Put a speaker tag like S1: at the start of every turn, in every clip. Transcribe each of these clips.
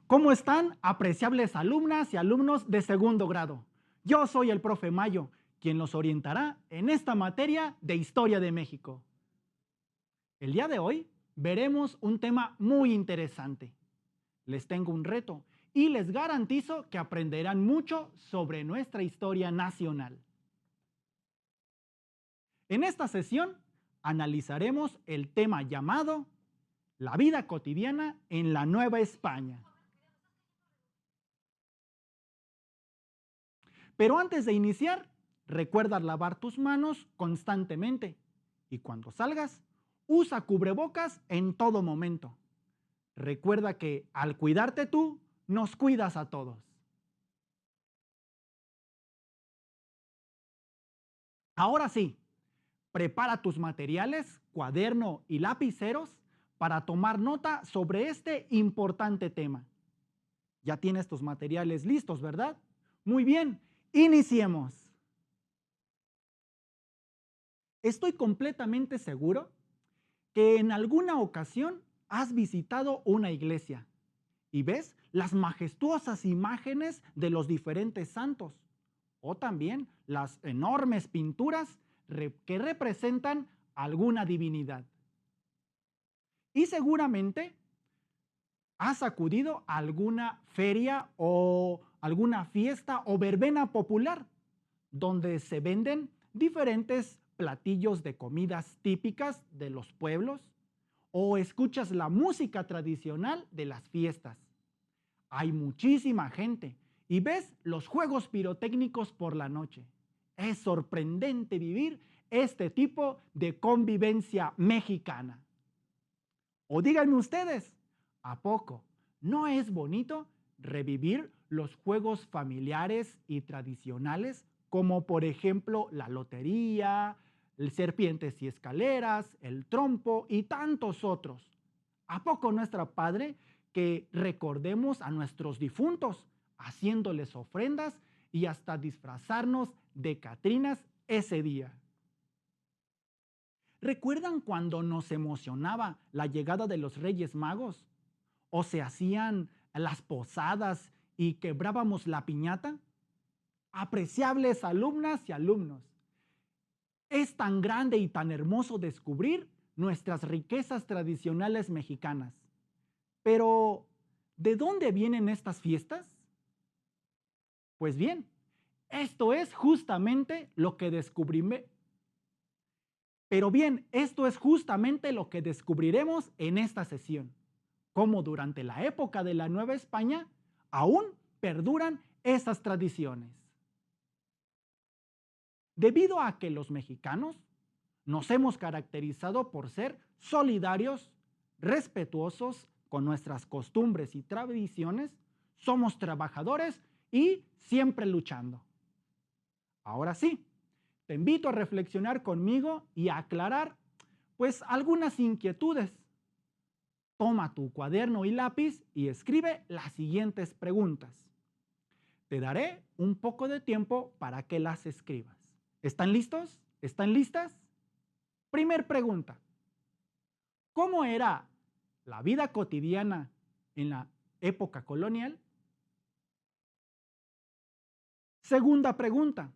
S1: ¿Cómo están, apreciables alumnas y alumnos de segundo grado? Yo soy el profe Mayo, quien los orientará en esta materia de Historia de México. El día de hoy veremos un tema muy interesante. Les tengo un reto y les garantizo que aprenderán mucho sobre nuestra historia nacional. En esta sesión analizaremos el tema llamado La vida cotidiana en la Nueva España. Pero antes de iniciar, recuerda lavar tus manos constantemente y cuando salgas, usa cubrebocas en todo momento. Recuerda que al cuidarte tú, nos cuidas a todos. Ahora sí, prepara tus materiales, cuaderno y lapiceros para tomar nota sobre este importante tema. Ya tienes tus materiales listos, ¿verdad? Muy bien, iniciemos. Estoy completamente seguro que en alguna ocasión has visitado una iglesia y ves las majestuosas imágenes de los diferentes santos o también las enormes pinturas que representan alguna divinidad. Y seguramente has acudido a alguna feria o alguna fiesta o verbena popular donde se venden diferentes platillos de comidas típicas de los pueblos o escuchas la música tradicional de las fiestas. Hay muchísima gente y ves los juegos pirotécnicos por la noche. Es sorprendente vivir este tipo de convivencia mexicana. O díganme ustedes, ¿a poco no es bonito revivir los juegos familiares y tradicionales como por ejemplo la lotería, el serpientes y escaleras, el trompo y tantos otros? ¿A poco no es padre que recordemos a nuestros difuntos haciéndoles ofrendas y hasta disfrazarnos de catrinas ese día? ¿Recuerdan cuando nos emocionaba la llegada de los Reyes Magos? ¿O se hacían las posadas y quebrábamos la piñata? Apreciables alumnas y alumnos, es tan grande y tan hermoso descubrir nuestras riquezas tradicionales mexicanas. Pero, ¿de dónde vienen estas fiestas? Pues bien, esto es justamente lo que descubrimos. Pero bien, esto es justamente lo que descubriremos en esta sesión, cómo durante la época de la Nueva España aún perduran esas tradiciones. Debido a que los mexicanos nos hemos caracterizado por ser solidarios, respetuosos con nuestras costumbres y tradiciones, somos trabajadores y siempre luchando. Ahora sí, te invito a reflexionar conmigo y a aclarar pues algunas inquietudes. Toma tu cuaderno y lápiz y escribe las siguientes preguntas. Te daré un poco de tiempo para que las escribas. ¿Están listos? ¿Están listas? Primer pregunta. ¿Cómo era la vida cotidiana en la época colonial? Segunda pregunta.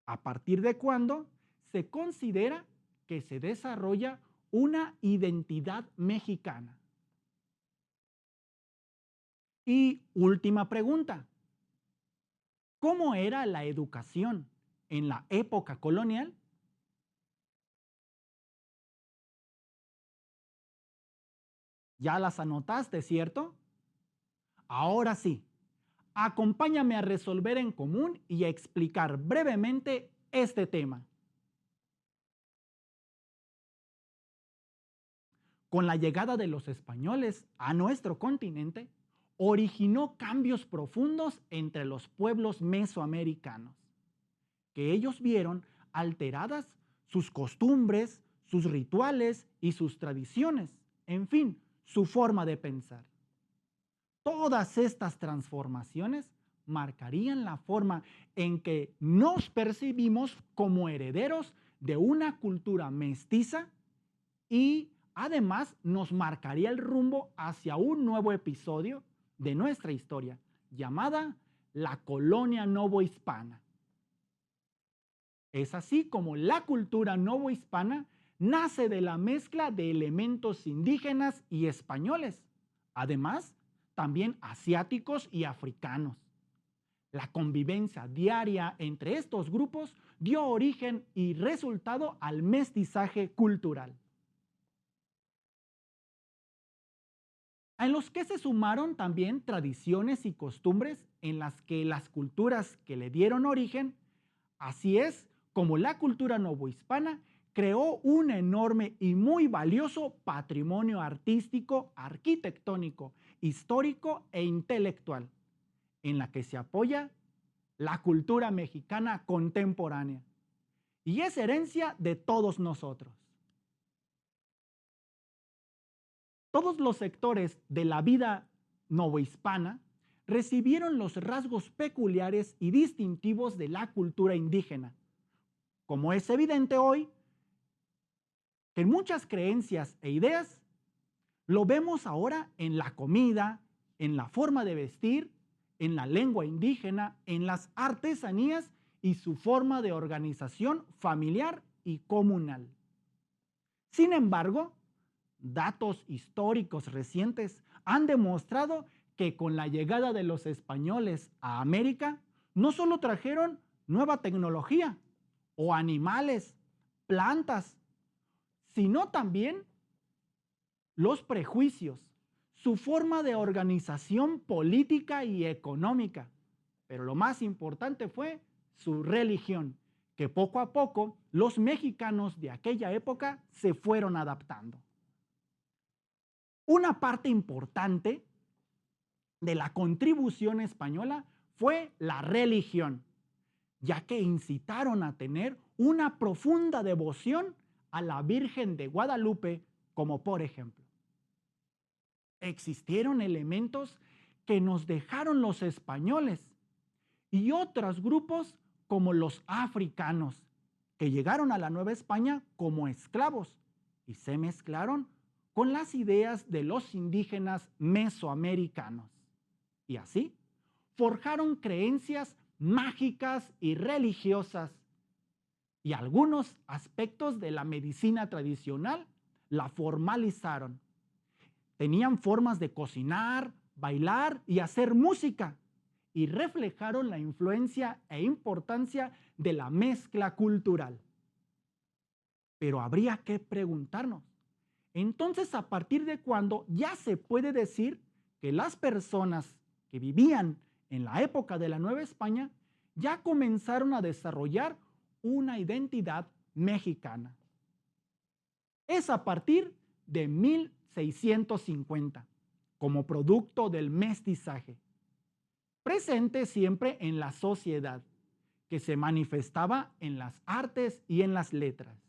S1: ¿A partir de cuándo se considera que se desarrolla una identidad mexicana? Y última pregunta. ¿Cómo era la educación en la época colonial? Ya las anotaste, ¿cierto? Ahora sí, acompáñame a resolver en común y a explicar brevemente este tema. Con la llegada de los españoles a nuestro continente, originó cambios profundos entre los pueblos mesoamericanos, que ellos vieron alteradas sus costumbres, sus rituales y sus tradiciones, en fin, su forma de pensar. Todas estas transformaciones marcarían la forma en que nos percibimos como herederos de una cultura mestiza y Además, nos marcaría el rumbo hacia un nuevo episodio de nuestra historia, llamada la colonia novohispana. Es así como la cultura novohispana nace de la mezcla de elementos indígenas y españoles, además también asiáticos y africanos. La convivencia diaria entre estos grupos dio origen y resultado al mestizaje cultural, en los que se sumaron también tradiciones y costumbres en las que las culturas que le dieron origen. Así es como la cultura novohispana creó un enorme y muy valioso patrimonio artístico, arquitectónico, histórico e intelectual, en la que se apoya la cultura mexicana contemporánea y es herencia de todos nosotros. Todos los sectores de la vida novohispana recibieron los rasgos peculiares y distintivos de la cultura indígena, como es evidente hoy que en muchas creencias e ideas lo vemos ahora en la comida, en la forma de vestir, en la lengua indígena, en las artesanías y su forma de organización familiar y comunal. Sin embargo, datos históricos recientes han demostrado que con la llegada de los españoles a América, no solo trajeron nueva tecnología o animales, plantas, sino también los prejuicios, su forma de organización política y económica. Pero lo más importante fue su religión, que poco a poco los mexicanos de aquella época se fueron adaptando. Una parte importante de la contribución española fue la religión, ya que incitaron a tener una profunda devoción a la Virgen de Guadalupe, como por ejemplo. Existieron elementos que nos dejaron los españoles y otros grupos como los africanos, que llegaron a la Nueva España como esclavos y se mezclaron con las ideas de los indígenas mesoamericanos. Y así forjaron creencias mágicas y religiosas y algunos aspectos de la medicina tradicional la formalizaron. Tenían formas de cocinar, bailar y hacer música y reflejaron la influencia e importancia de la mezcla cultural. Pero habría que preguntarnos, entonces, ¿a partir de cuándo ya se puede decir que las personas que vivían en la época de la Nueva España ya comenzaron a desarrollar una identidad mexicana? Es a partir de 1650, como producto del mestizaje, presente siempre en la sociedad, que se manifestaba en las artes y en las letras.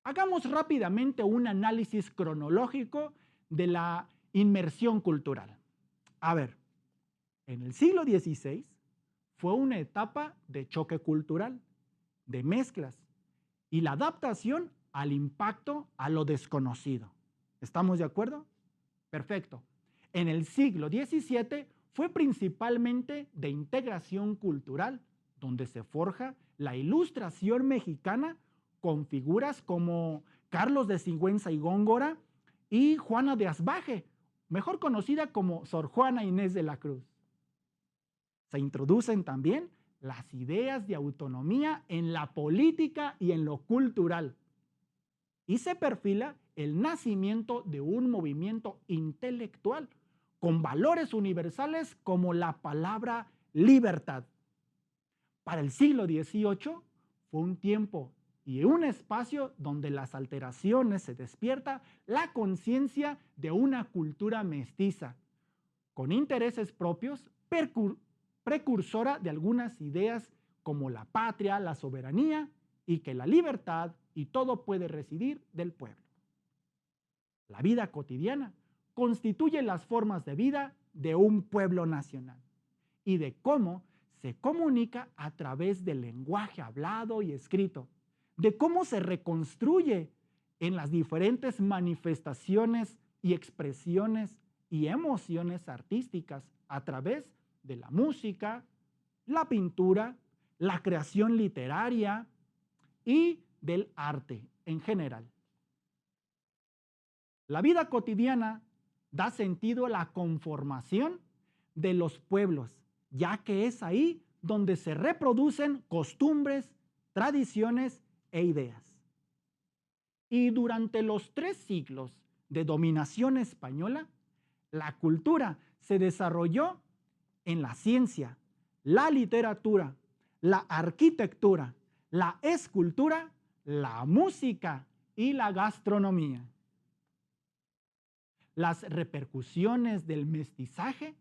S1: Hagamos rápidamente un análisis cronológico de la inmersión cultural. A ver, en el siglo XVI fue una etapa de choque cultural, de mezclas y la adaptación al impacto a lo desconocido. ¿Estamos de acuerdo? Perfecto. En el siglo XVII fue principalmente de integración cultural, donde se forja la ilustración mexicana con figuras como Carlos de Sigüenza y Góngora y Juana de Asbaje, mejor conocida como Sor Juana Inés de la Cruz. Se introducen también las ideas de autonomía en la política y en lo cultural. Y se perfila el nacimiento de un movimiento intelectual con valores universales como la palabra libertad. Para el siglo XVIII fue un tiempo y un espacio donde las alteraciones se despierta la conciencia de una cultura mestiza, con intereses propios, precursora de algunas ideas como la patria, la soberanía y que la libertad y todo puede residir del pueblo. La vida cotidiana constituye las formas de vida de un pueblo nacional y de cómo se comunica a través del lenguaje hablado y escrito, de cómo se reconstruye en las diferentes manifestaciones y expresiones y emociones artísticas a través de la música, la pintura, la creación literaria y del arte en general. La vida cotidiana da sentido a la conformación de los pueblos, ya que es ahí donde se reproducen costumbres, tradiciones e ideas. Y durante los 3 siglos de dominación española, la cultura se desarrolló en la ciencia, la literatura, la arquitectura, la escultura, la música y la gastronomía. Las repercusiones del mestizaje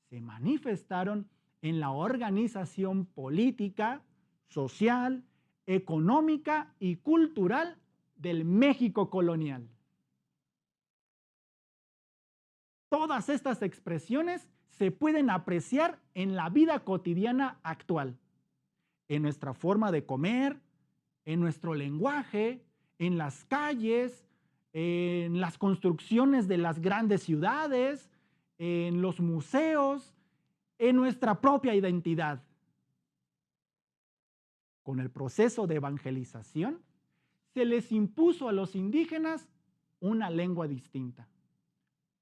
S1: se manifestaron en la organización política, social, económica y cultural del México colonial. Todas estas expresiones se pueden apreciar en la vida cotidiana actual, en nuestra forma de comer, en nuestro lenguaje, en las calles, en las construcciones de las grandes ciudades, en los museos, en nuestra propia identidad. Con el proceso de evangelización, se les impuso a los indígenas una lengua distinta,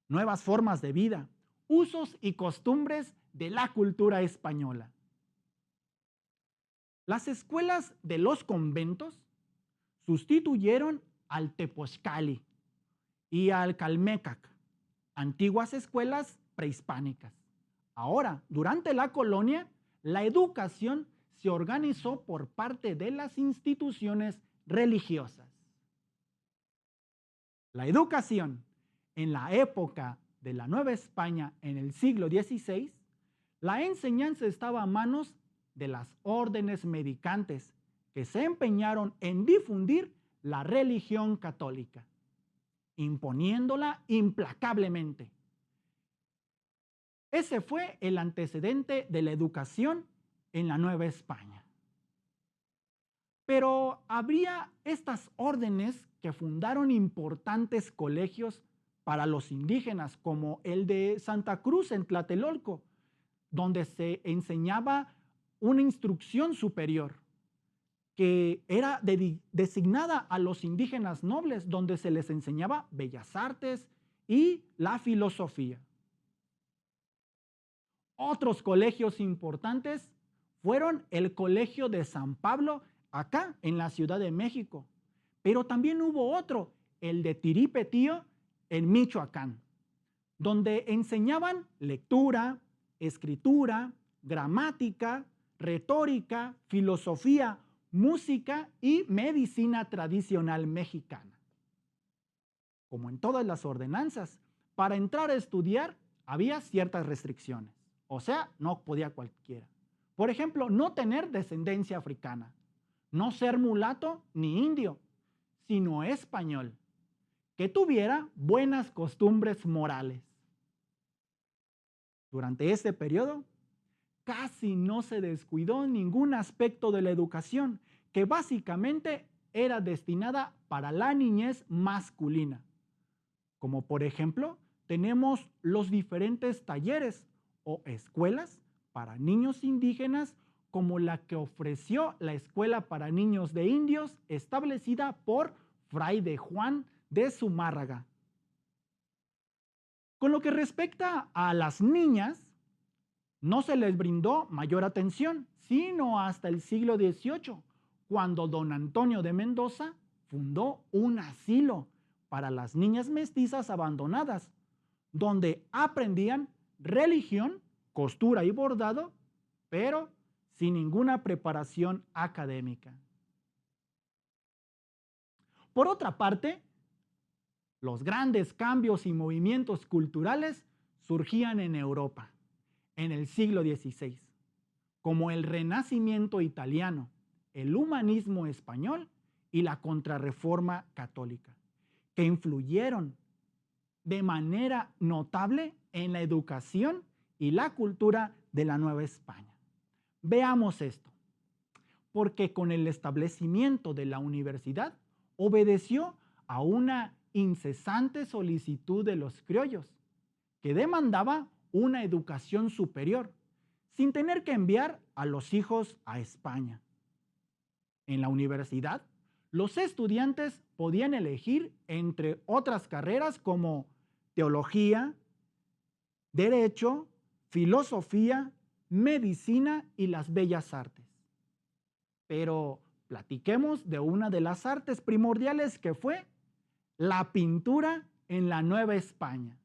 S1: nuevas formas de vida, usos y costumbres de la cultura española. Las escuelas de los conventos sustituyeron al Tepozcali y al Calmecac, antiguas escuelas prehispánicas. Ahora, durante la colonia, la educación se organizó por parte de las instituciones religiosas. La educación en la época de la Nueva España en el siglo XVI, la enseñanza estaba a manos de las órdenes mendicantes que se empeñaron en difundir la religión católica, imponiéndola implacablemente. Ese fue el antecedente de la educación en la Nueva España. Pero habría estas órdenes que fundaron importantes colegios para los indígenas, como el de Santa Cruz en Tlatelolco, donde se enseñaba una instrucción superior que era designada a los indígenas nobles, donde se les enseñaba bellas artes y la filosofía. Otros colegios importantes fueron el Colegio de San Pablo, acá en la Ciudad de México, pero también hubo otro, el de Tiripetío, en Michoacán, donde enseñaban lectura, escritura, gramática, retórica, filosofía, música y medicina tradicional mexicana. Como en todas las ordenanzas, para entrar a estudiar había ciertas restricciones, o sea, no podía cualquiera. Por ejemplo, no tener descendencia africana, no ser mulato ni indio, sino español, que tuviera buenas costumbres morales. Durante este periodo, casi no se descuidó ningún aspecto de la educación, que básicamente era destinada para la niñez masculina. Como por ejemplo, tenemos los diferentes talleres o escuelas para niños indígenas, como la que ofreció la Escuela para Niños de Indios, establecida por Fray de Juan de Zumárraga. Con lo que respecta a las niñas, no se les brindó mayor atención, sino hasta el siglo XVIII, cuando don Antonio de Mendoza fundó un asilo para las niñas mestizas abandonadas, donde aprendían religión, costura y bordado, pero sin ninguna preparación académica. Por otra parte, los grandes cambios y movimientos culturales surgían en Europa en el siglo XVI, como el Renacimiento italiano, el humanismo español y la Contrarreforma católica, que influyeron de manera notable en la educación y la cultura de la Nueva España. Veamos esto, porque con el establecimiento de la universidad obedeció a una incesante solicitud de los criollos, que demandaba una educación superior, sin tener que enviar a los hijos a España. En la universidad, los estudiantes podían elegir entre otras carreras como teología, derecho, filosofía, medicina y las bellas artes. Pero platiquemos de una de las artes primordiales que fue la pintura en la Nueva España.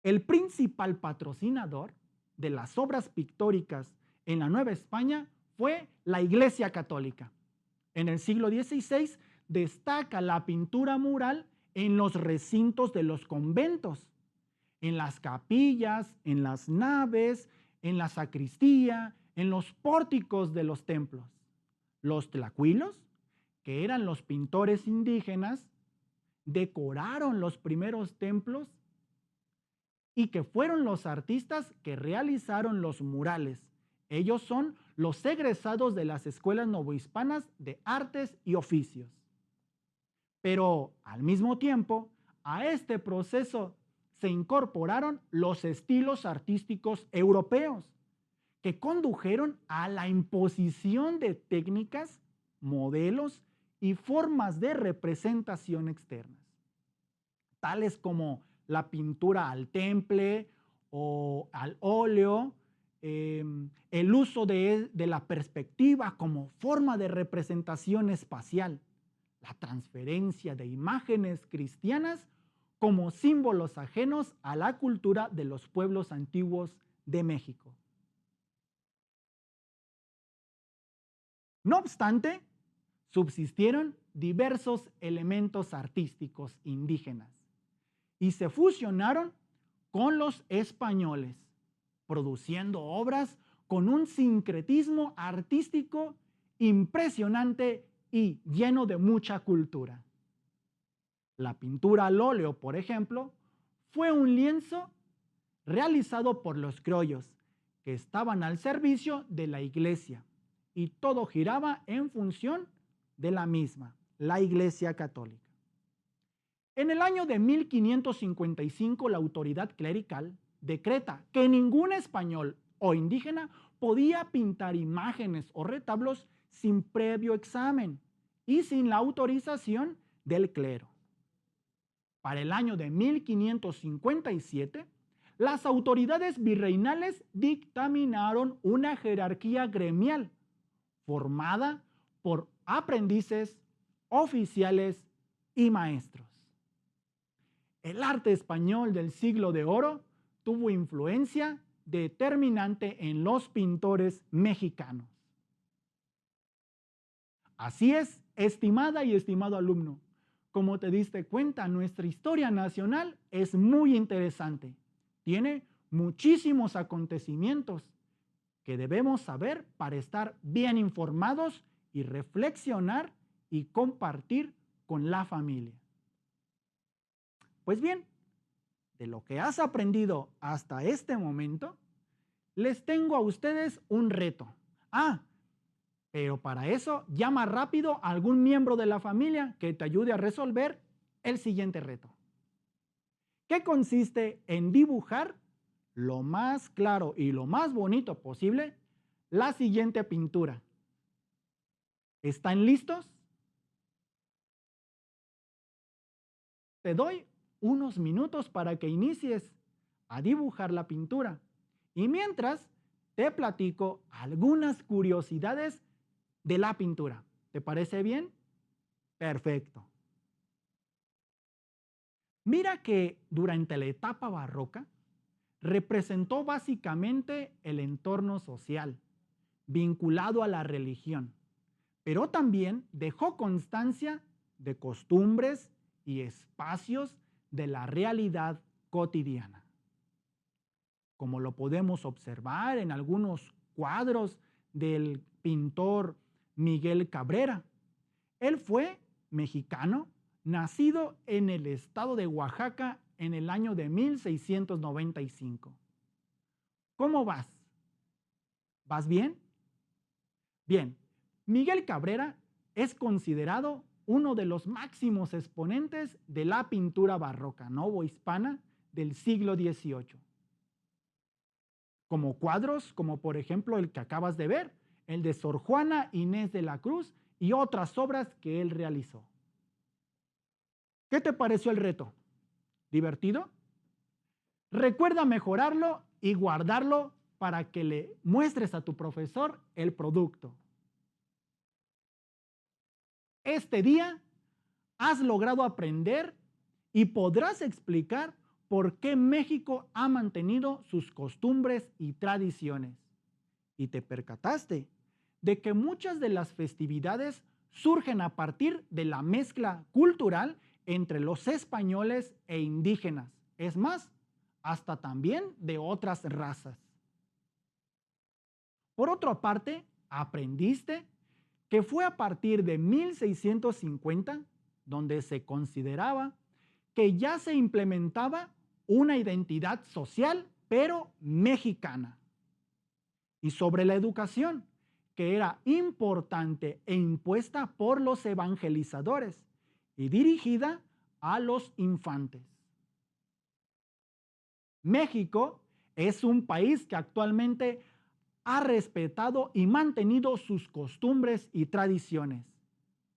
S1: El principal patrocinador de las obras pictóricas en la Nueva España fue la Iglesia Católica. En el siglo XVI destaca la pintura mural en los recintos de los conventos, en las capillas, en las naves, en la sacristía, en los pórticos de los templos. Los tlacuilos, que eran los pintores indígenas, decoraron los primeros templos y que fueron los artistas que realizaron los murales. Ellos son los egresados de las escuelas novohispanas de artes y oficios. Pero al mismo tiempo, a este proceso se incorporaron los estilos artísticos europeos, que condujeron a la imposición de técnicas, modelos y formas de representación externas, tales como la pintura al temple o al óleo, el uso de la perspectiva como forma de representación espacial, la transferencia de imágenes cristianas como símbolos ajenos a la cultura de los pueblos antiguos de México. No obstante, subsistieron diversos elementos artísticos indígenas y se fusionaron con los españoles, produciendo obras con un sincretismo artístico impresionante y lleno de mucha cultura. La pintura al óleo, por ejemplo, fue un lienzo realizado por los criollos, que estaban al servicio de la iglesia, y todo giraba en función de la misma, la Iglesia Católica. En el año de 1555, la autoridad clerical decreta que ningún español o indígena podía pintar imágenes o retablos sin previo examen y sin la autorización del clero. Para el año de 1557, las autoridades virreinales dictaminaron una jerarquía gremial formada por aprendices, oficiales y maestros. El arte español del siglo de oro tuvo influencia determinante en los pintores mexicanos. Así es, estimada y estimado alumno, como te diste cuenta, nuestra historia nacional es muy interesante. Tiene muchísimos acontecimientos que debemos saber para estar bien informados y reflexionar y compartir con la familia. Pues bien, de lo que has aprendido hasta este momento, les tengo a ustedes un reto. Pero para eso llama rápido a algún miembro de la familia que te ayude a resolver el siguiente reto, que consiste en dibujar lo más claro y lo más bonito posible la siguiente pintura. ¿Están listos? Te doy unos minutos para que inicies a dibujar la pintura y mientras te platico algunas curiosidades de la pintura. ¿Te parece bien? Perfecto. Mira que durante la etapa barroca representó básicamente el entorno social, vinculado a la religión, pero también dejó constancia de costumbres y espacios de la realidad cotidiana. Como lo podemos observar en algunos cuadros del pintor Miguel Cabrera. Él fue mexicano, nacido en el estado de Oaxaca en el año de 1695. ¿Cómo vas? ¿Vas bien? Bien, Miguel Cabrera es considerado uno de los máximos exponentes de la pintura barroca novohispana del siglo XVIII. Como cuadros, como por ejemplo el que acabas de ver, el de Sor Juana Inés de la Cruz y otras obras que él realizó. ¿Qué te pareció el reto? ¿Divertido? Recuerda mejorarlo y guardarlo para que le muestres a tu profesor el producto. Este día has logrado aprender y podrás explicar por qué México ha mantenido sus costumbres y tradiciones. Y te percataste de que muchas de las festividades surgen a partir de la mezcla cultural entre los españoles e indígenas. Es más, hasta también de otras razas. Por otra parte, aprendiste que fue a partir de 1650 donde se consideraba que ya se implementaba una identidad social, pero mexicana. Y sobre la educación, que era importante e impuesta por los evangelizadores y dirigida a los infantes. México es un país que actualmente ha respetado y mantenido sus costumbres y tradiciones,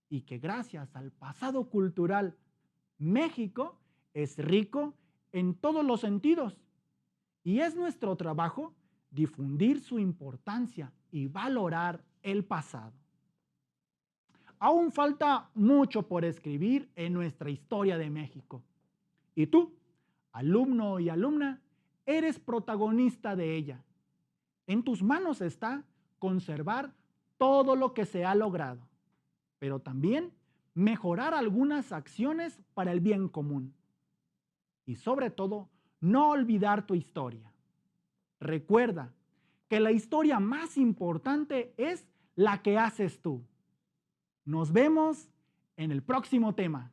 S1: y que gracias al pasado cultural, México es rico en todos los sentidos, y es nuestro trabajo difundir su importancia y valorar el pasado. Aún falta mucho por escribir en nuestra historia de México, y tú, alumno y alumna, eres protagonista de ella. En tus manos está conservar todo lo que se ha logrado, pero también mejorar algunas acciones para el bien común. Y sobre todo, no olvidar tu historia. Recuerda que la historia más importante es la que haces tú. Nos vemos en el próximo tema.